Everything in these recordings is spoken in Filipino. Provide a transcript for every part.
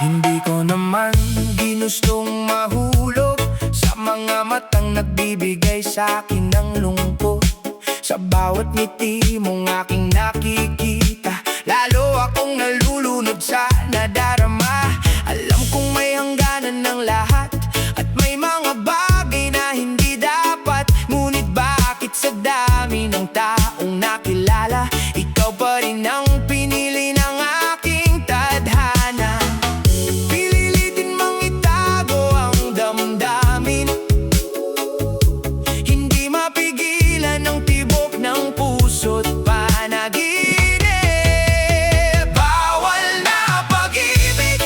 Hindi ko naman ginustong mahulog sa mga matang nagbibigay sa'kin ng lungkot. Sa bawat ngiti mong aking nakikita, lalo akong nalulunod sa nadarama. Alam kong may hangganan ng lahat at may mga bagay na hindi dapat. Ngunit bakit sa dami ng taong nakilala, ikaw pa rin ang pinili ng aking tadhana? Pililitin mang itago ang damdamin, hindi mapigilan ng tibok ng puso't panaginip. Bawal na pag-ibig,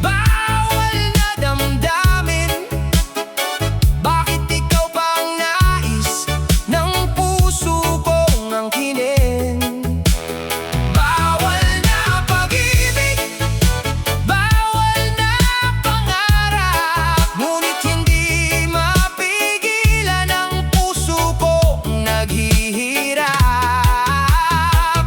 bawal na damdamin. Bakit ikaw pa ang nais ng puso kong angkinin? Bawal na pag-ibig, bawal na pangarap, ngunit hindi mapigilan ang puso kong naghihirap.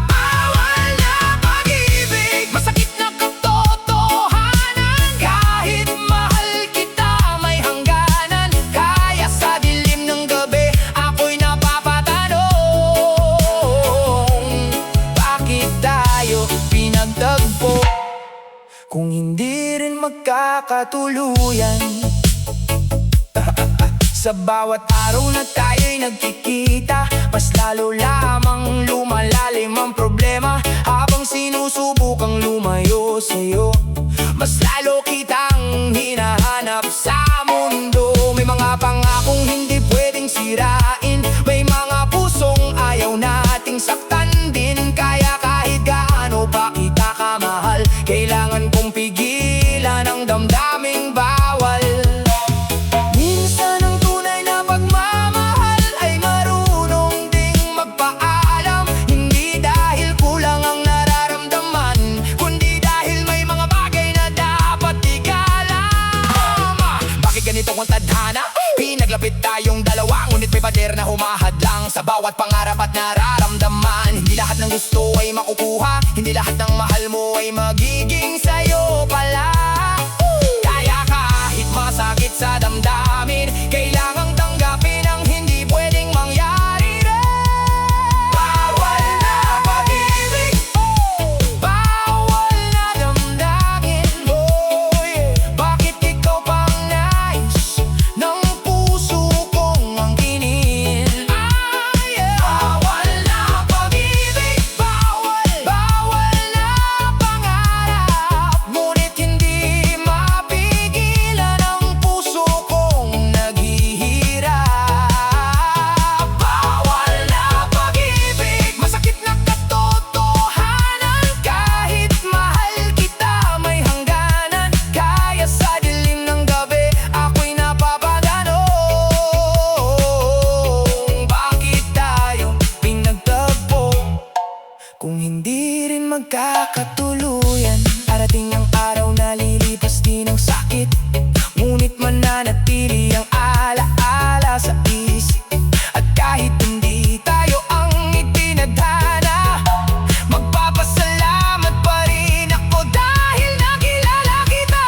Bawal na pag-ibig, masakit na katotohanan. Kahit mahal kita, may hangganan. Kaya sa dilim ng gabi, ako'y napapatanong, bakit tayo pinagtagpo kung hindi rin magkakatuluyan? Sa bawat araw na tayo'y nagkikita, mas lalo lamang lumalalim ang problema. Habang sinusubukang lumayo sa'yo, mas lalo kitang hinahanap sa mundo. May mga pangakong hindi pwedeng sirain, may mga pusong ayaw nating saktan din. Kaya kahit gaano pa kita kamahal, kailangan kong pigilan ang damdaming bawal. Minsan ang tunay na pagmamahal ay marunong ding magpaalam. Hindi dahil kulang ang nararamdaman, kundi dahil may mga bagay na dapat igalang. Bakit ganito ang tadhana? Pinaglapit tayong dalawa, ngunit may pader na humahadlang sa bawat pangarap at nararamdaman. Hindi lahat ng gusto ay makukuha, hindi lahat ng mahal mo ay magiging sa'yo pala. Kaya kahit masakit sa damdamin, kailangang tanggapin ang hindi pwedeng mangyari rin. Bawal na pag-ibig, bawal na damdamin. Oh yeah. Bakit ikaw pang nais ng puso kong angkinin? Bawal na pag-ibig, bawal na pangarap, ngunit hindi mapigilan ang puso kong naghihirap. Bawal na pag-ibig, masakit na katotohanan. Kahit mahal kita, may hangganan. Kaya sa dilim ng gabi, ako'y napapatanong, bakit tayo pinagtagpo kung hindi rin magkakatuluyan? Arating ang araw na lilipas din ang sakit, ngunit mananatili ang alaala sa isip. At kahit hindi tayo ang itinadhana, magpapasalamat pa rin ako dahil nakilala kita.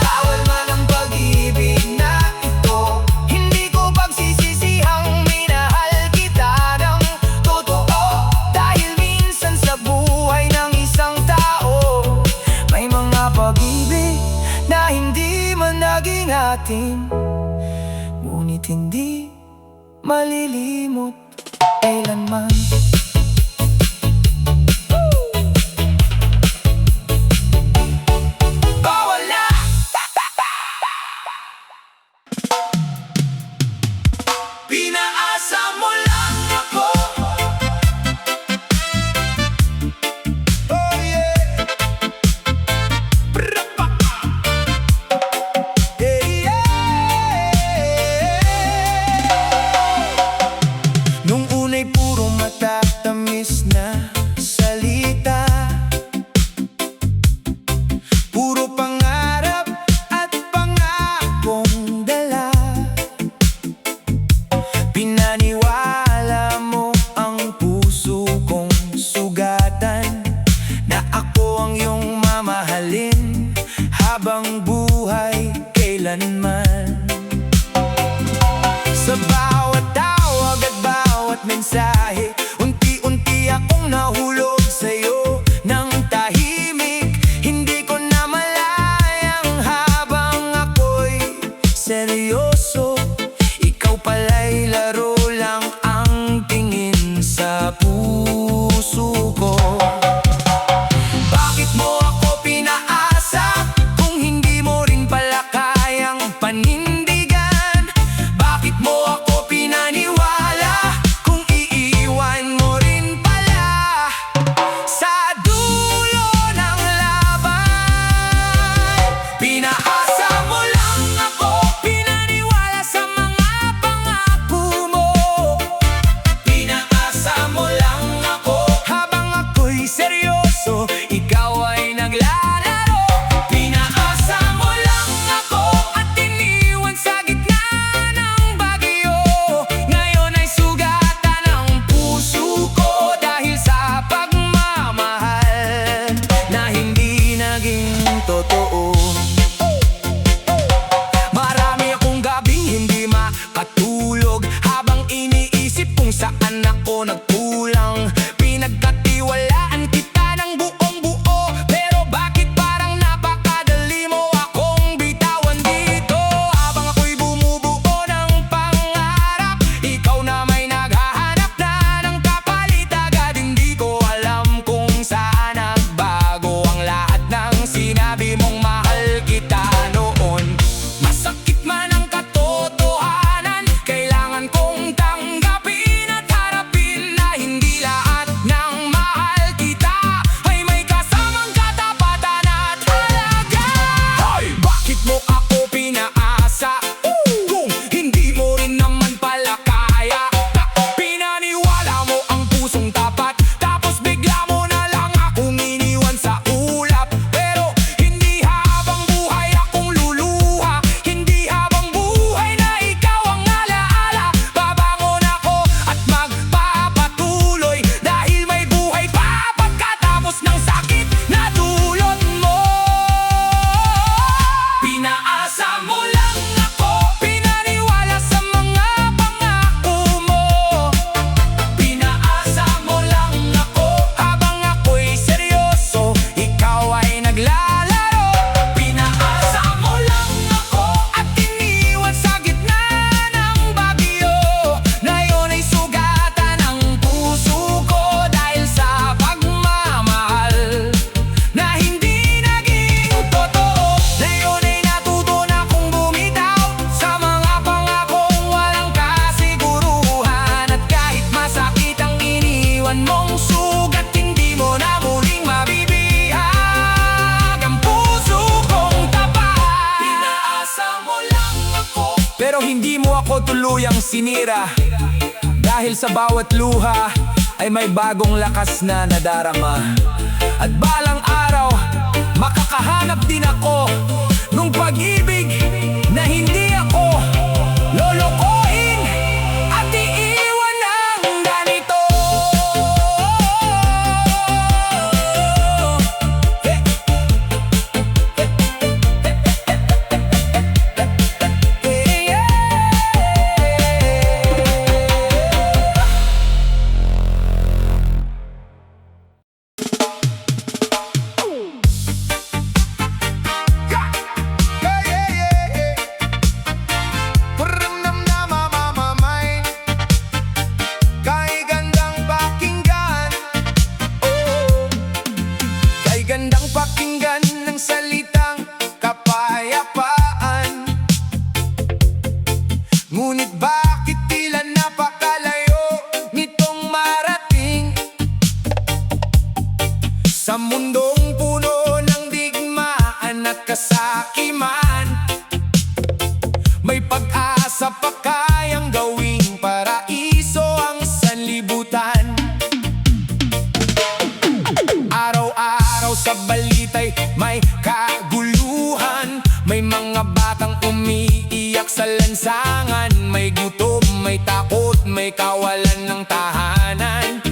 Bawal man ang pag-ibig na ito, hindi ko pagsisisihang minahal kita ng totoo. Dahil minsan sa buhay ng isang tao, may mga pag-ibig na hindi man naging atin, ngunit hindi malilimot kailanman. Bawal na! Pinaasa mo lang ako. Oh yeah. Brapaka. Yeah, yeah. Nung una'y puro matatamis na salita, puro pangarap at pangakong dala. Pinaniwala mo ang puso kong sugatan, na ako ang iyong mamahalin habang buhay kailanman. Sa bawat tawag at bawat mensahe, unti-unti akong nahulog sa'yo ng tahimik. Hindi ko na malayang habang ako'y seryoso, ikaw pala'y laro lang ang tingin sa puso ko. Bakit mo ako pinaasa kung hindi mo rin pala kayang panindigan? Bakit mo ako pinaniwala kung iiwan mo rin pala sa dulo ng laban? Pinaasa mo lang ako, pinaniwala sa mga pangako mo. Pinaasa mo lang ako habang ako'y seryoso, ikaw ay naglalaro. Pinaasa mo lang ako at iniwan sa gitna ng bagyo. Ngayon ay sugatan ang puso ko dahil sa pagmamahal na hindi naging totoo. Marami akong gabing hindi makatulog habang iniisip kung saan ako nagkulang. Pinagkatiwalaan kita ng buong buo, pero bakit parang napakadali mo akong bitawan dito? Habang ako'y bumubuo ng pangarap, ikaw na may naghahanap na ng kapalit. Agad hindi ko alam kung saan nagbago ang lahat ng sinabi mong mahal kita noon. Masakit man ang katotohanan, kailangan kong tanggapin at harapin na hindi lahat ng mahal kita ay may kasamang katapatan at halaga. Bakit mo ako pinaasa kung hindi mo rin naman pala kaya? Pinaniwala mo ang pusong tapat, tapos bigla mo na lang akong iniwan sa ulap. Pero hindi habang buhay akong luluha, hindi habang buhay na ikaw ang alaala. Babangon ako at magpapatuloy dahil may buhay pa pagkatapos ng sakit na dulot mo. Pinaasa mo lang ako, pinaniwala sa mga pangako mo. Pinaasa mo lang ako habang ako'y seryoso, ikaw ay naglalaro. Pinaasa mo lang ako at iniwan sa gitna ng bagyo. Ngayon ay sugatan ang puso ko dahil sa pagmamahal na hindi naging totoo. Ngayon ay natuto na kong bumitaw sa mga pangakong walang kasiguruhan. At kahit masakit ang iniwan mong sugat, hindi mo na muling mabibihag ang puso kong tapat. Pinaasa mo lang ako, pero hindi mo ako tuluyang sinira. Dahil sa bawat luha ay may bagong lakas na nadarama. At balang araw, makakahanap din ako nung pag-ibig na hindi ako lolokohin at iiwan ng ganito. Gandang pakinggan ng salitang kapayapaan. Ngunit bakit tila napakalayo nitong marating sa mundong puno ng digmaan at kasakiman? May pag-asa pa kayang gawing paraiso ang sanlibutan. Araw-araw sa balita'y may kaguluhan. May mga batang umiiyak sa lansangan. May gutom, may takot, may kawalan ng tahanan.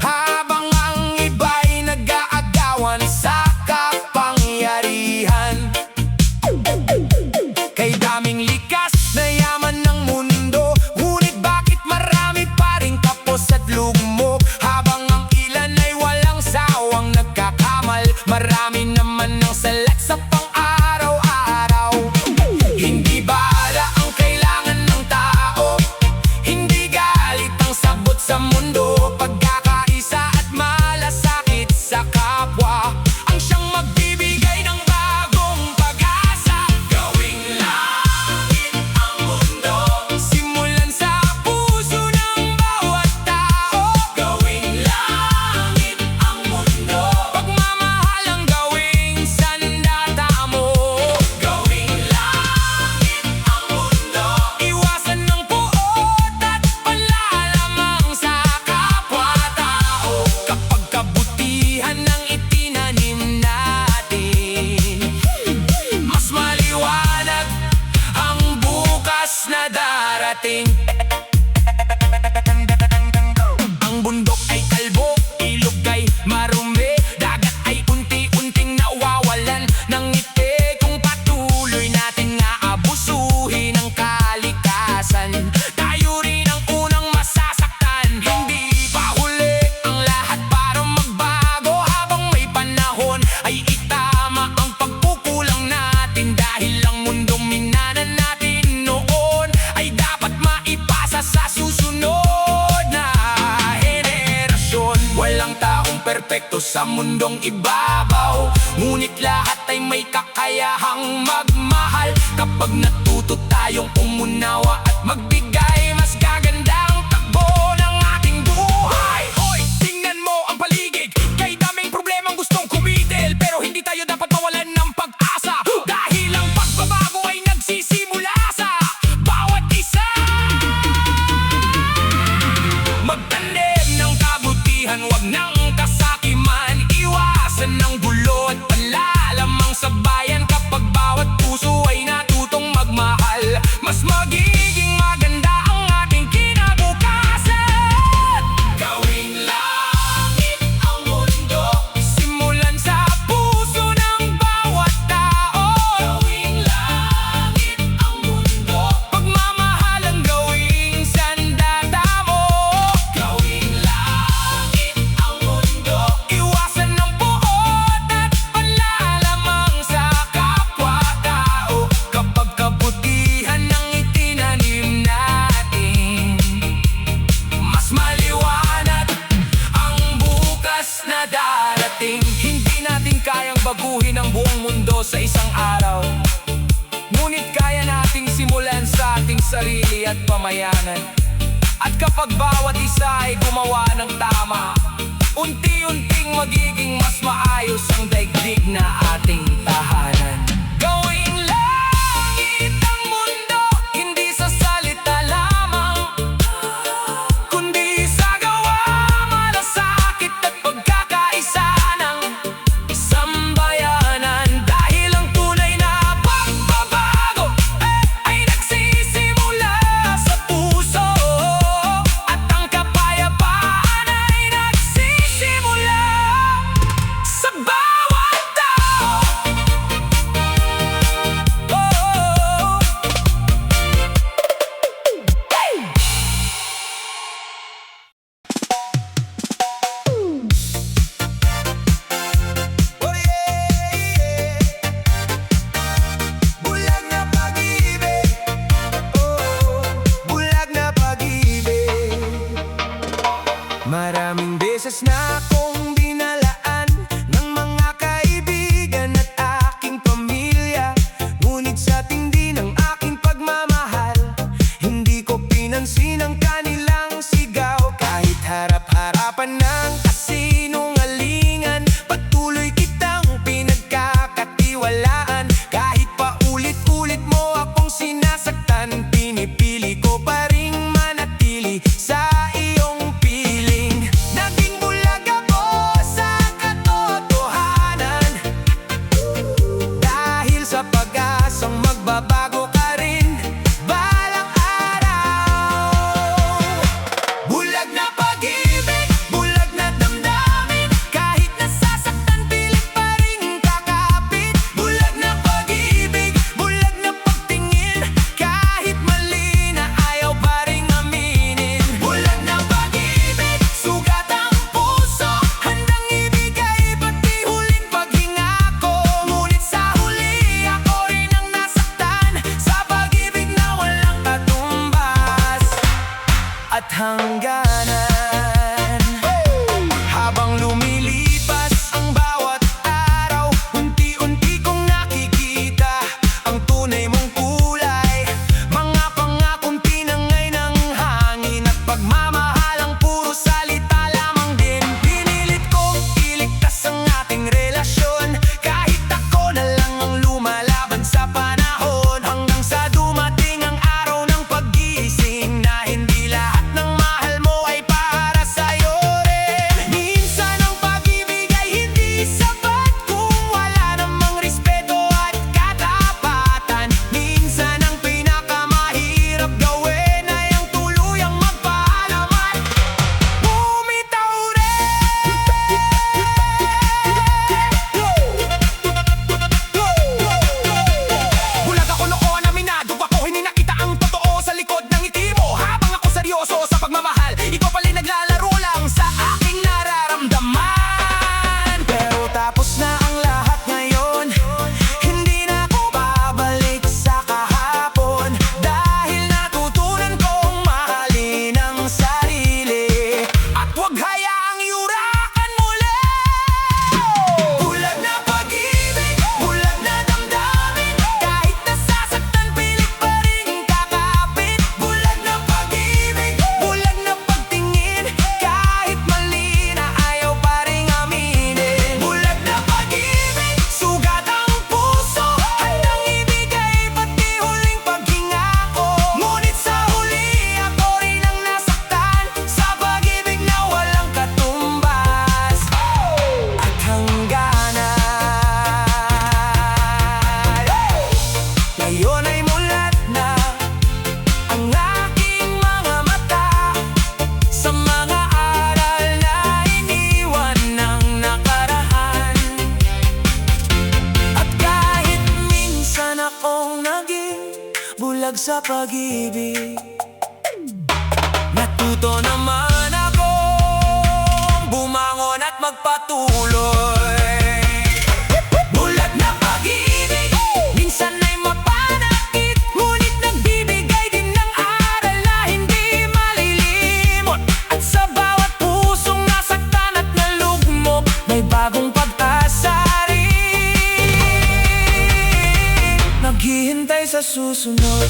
Habang ang iba'y nag-aagawan sa kapangyarihan. laman ng salat sa pang-araw-araw. Hindi bala ang kailangan ng tao, hindi galit ang sabot sa mundo. Pagkakaisa at malasakit sa kapwa ang siyang magbibigay ng bagong pag-asa. Gawing langit ang mundo, simulan sa puso ng bawat tao. Gawing langit ang mundo, pagmamahal ang gawing sandata mo. Gawing langit ang mundo, iwasan ng puot at panlalamang sa kapwa-tao. Kapag kabutihan ang itinanim natin, mas maliwanag ang bukas na darating. Ang bundok ay kalbo, ilog ay marumi, dagat ay unti-unting nawawalan ng ngiti. Kung patuloy natin nga abusuhin ang kalikasan, tayo rin ang unang masasaktan. Hindi pa huli ang lahat para magbago, habang may panahon ay itama ang pagkukulang natin. Dahil ang mundong minanan natin noon ay dapat maipasa sa susunod na henerasyon. Walang taong perpekto sa mundong ibabaw, ngunit lahat ay may kakayahang magmahal. Kapag natuto tayong umunawa at magbigay, mas gaganda ang takbo ng ating buhay. Hoy, tingnan mo ang paligid, kay daming problemang gustong kumitil, pero hindi tayo dapat mawalan ng pag-asa. Dahil ang pagbabago ay nagsisimula sa bawat isa. Magtanim ng kabutihan, wag ng kasakiman, iwasan ng gulo at panlalamang sa bayan. Kapag bawat puso ay natutong magmahal, mas magiging maganda ang ating kinabukasan. Gawing langit ang mundo, simulan sa puso ng bawat tao. Gawing langit ang mundo, pagmamahal ang gawing sandata mo. Gawing langit ang mundo, iwasan ng puot at panlalamang sa kapwa-tao. Kapag kabutihan ang itinanim natin, mas maliwanag ang bukas na darating. Hindi natin kayang baguhin ang buong mundo sa isang araw, ngunit kaya nating simulan sa ating sarili at pamayanan. At kapag bawat isa ay gumawa ng tama, unti-unting magiging mas maayos ang daigdig na ating tahanan. Gawing langit ang mundo, hindi sa salita lamang, kundi sa gawa, malasakit at pagkakaisa ng isang bayanan. Dahil ang tunay na pagbabago ay nagsisimula sa puso, at ang kapayapaan ay nagsisimula sa bawat tao. bulag sa pag-ibig. Natuto naman akong bumangon at magpatuloy. Bulag na pag-ibig, minsan ay mapanakit, ngunit nagbibigay din ng aral na hindi malilimot. At sa bawat pusong nasaktan at nalugmok, may bagong pag-asa rin, naghihintay sa susunod.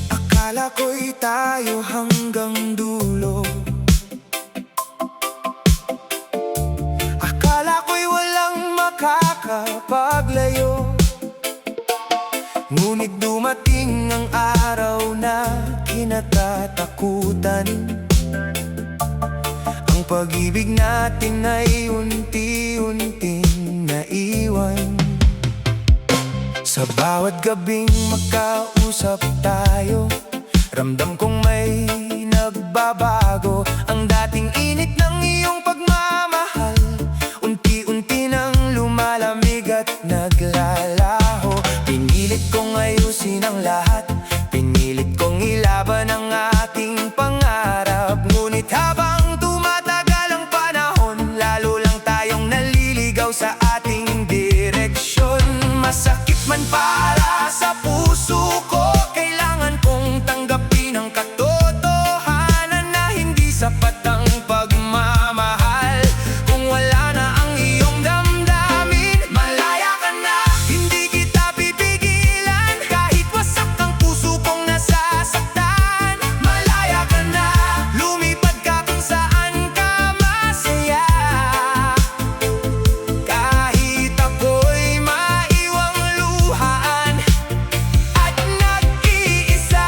Akala ko'y tayo hanggang dulo, akala ko'y walang makakapaglayo. Ngunit dumating ang araw na kinatatakutan. Ang pag-ibig natin ay unti-unting naiwan. Sa bawat gabing makausap tayo, ramdam kong may nagbabago. Ang dating init ng iyong pagmamahal, unti-unti nang lumalamig at naglalaho. Pinilit kong ayusin ang lahat, pinilit kong ilaban ang aking pangarap. Ngunit habang tumatagal ang panahon, lalo lang tayong naliligaw sa ating direksyon. Masakit man para sa puso ko, kailangan kong tanggapin ang katotohanan na hindi sapat ang pagmamahal kung wala na ang iyong damdamin. Malaya ka na, hindi kita pipigilan, kahit wasak ang puso kong nasasaktan. Malaya ka na, lumipad ka kung saan ka masaya, kahit ako'y maiwang luhaan at nag-iisa.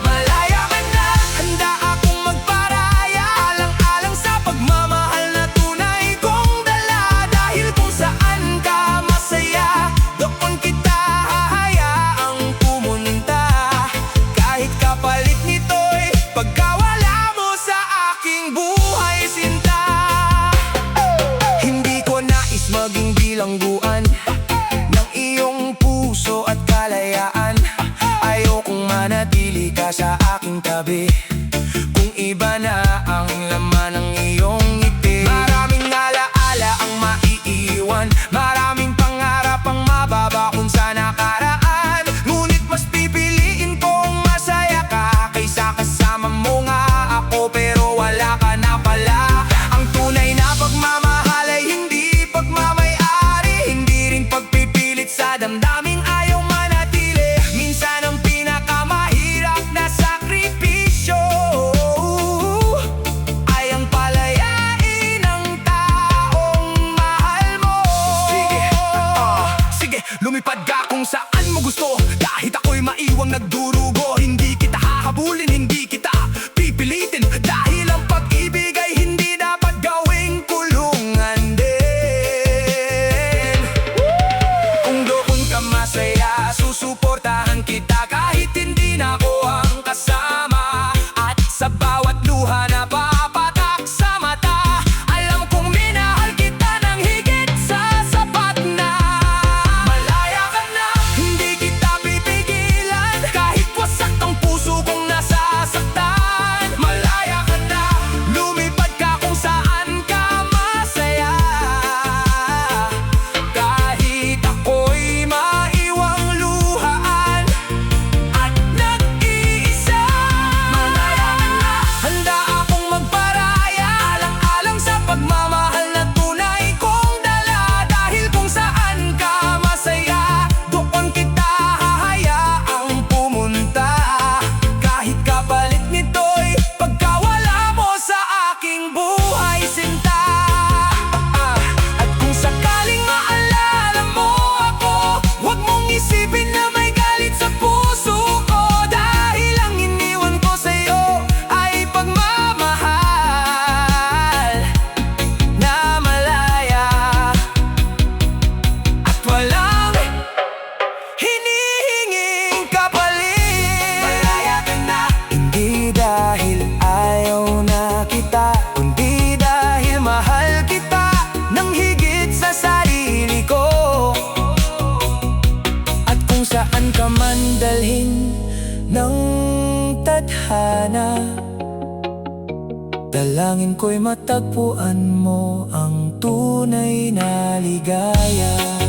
Malaya ka na, handa akong magparaya, alang-alang sa pagmamahal na tunay kong dala. Dahil kung saan ka masaya, doon kita hahayaang pumunta, kahit kapalit nito'y pagkawala mo sa aking buhay, sinta. Hindi ko nais maging bilangguan ng iyong puso at kalayaan. Ayokong manatili ka sa aking tabi kung iba na ang laman ng iyong ngiti. Maraming alaala ang maiiwan, maraming pangarap ang mababaon sa nakaraan. Ngunit mas pipiliin kong masaya ka kaysa kasama mo nga ako, pero wala ka na pala. Ang tunay na pagmamahal ay hindi pagmamay-ari, hindi rin pagpipilit sa damdaming ayaw manatili. Minsan ang pinakamahirap na sakripisyo ay ang palayain ng taong mahal mo. Sige, lumipad ka kung saan mo gusto, kahit ako'y maiwang nagdurugo. Hindi kita hahabulin, hindi kita pipilitin, dahil ang pag-ibig ay hindi dapat gawing kulungan din. Kung doon ka masaya, susuportahan kita kahit hindi na ako ang kasama. At sa bawat luha na papatak sa mata, alam kong minahal kita ng higit sa sapat na. Malaya ka na, hindi kita pipigilan, kahit wasak saan ka man dalhin ng tadhana, dalangin ko'y matagpuan mo ang tunay na ligaya.